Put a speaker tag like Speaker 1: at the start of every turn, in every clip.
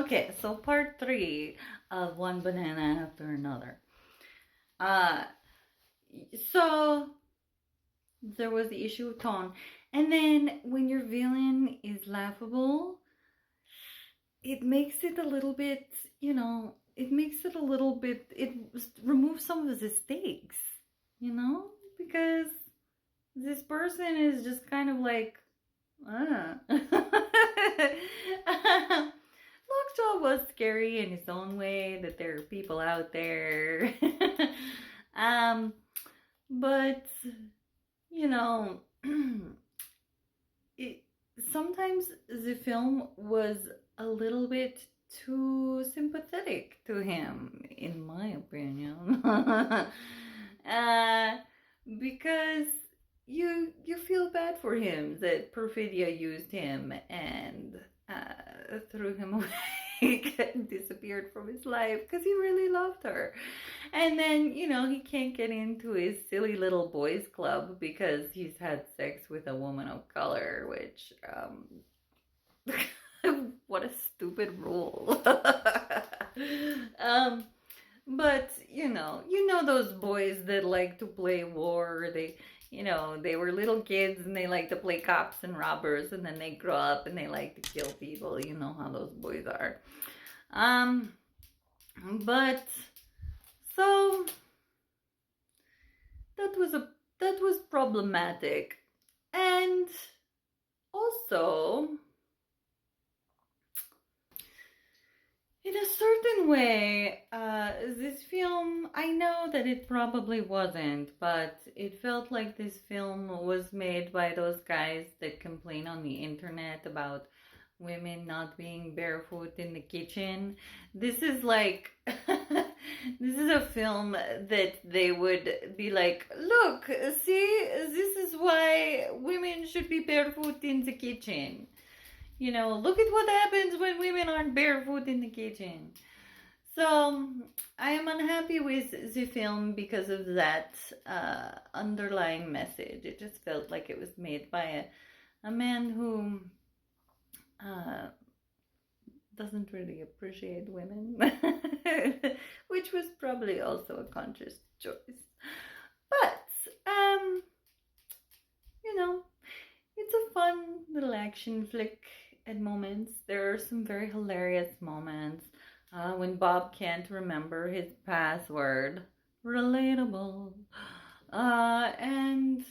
Speaker 1: Okay, so part three of One Banana After Another. Uh, so there was the issue of tone, and then when your villain is laughable, it makes it a little bit, it makes it a little bit, it removes some of the stakes, because this person is just kind of like, ah. Lockjaw was scary in his own way, that there are people out there. um, but, you know, it, sometimes the film was a little bit too sympathetic to him, in my opinion. Because you feel bad for him that Perfidia used him and threw him away and disappeared from his life because he really loved her. And then, he can't get into his silly little boys club because he's had sex with a woman of color, which, what a stupid rule. But, those boys that like to play war, they were little kids and they like to play cops and robbers, and then they grow up and they like to kill people. You know how those boys are. But so that was problematic. And also, in a certain way, this film, I know that it probably wasn't, but it felt like this film was made by those guys that complain on the internet about women not being barefoot in the kitchen. This is like, this is a film that they would be like, look, see, this is why women should be barefoot in the kitchen. Look at what happens when women aren't barefoot in the kitchen. So I am unhappy with the film because of that underlying message. It just felt like it was made by a man who doesn't really appreciate women, which was probably also a conscious choice. But, it's a fun little action flick at moments. There are some very hilarious moments when Bob can't remember his password. Relatable. And,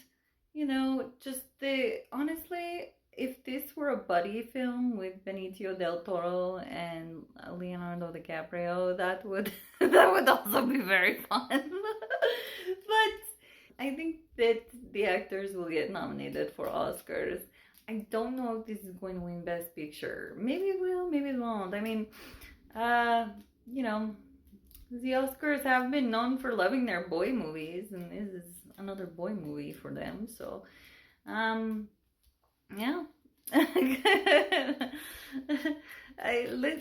Speaker 1: honestly, if this were a buddy film with Benicio del Toro and Leonardo DiCaprio, that would also be very fun. But I think that the actors will get nominated for Oscars. I don't know if this is going to win Best Picture. Maybe it will, maybe it won't. I mean, the Oscars have been known for loving their boy movies, and this is another boy movie for them. So, yeah.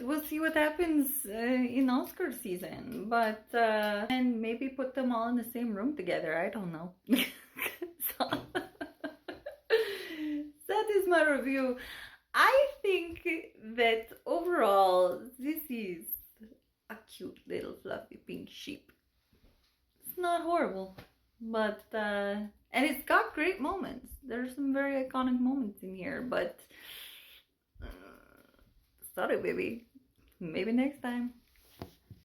Speaker 1: We'll see what happens in Oscar season, but and maybe put them all in the same room together. I don't know. So, that is my review. I think that overall this is a cute little fluffy pink sheep. It's not horrible, but and it's got great moments. There's some very iconic moments in here, but sorry, baby. Maybe next time.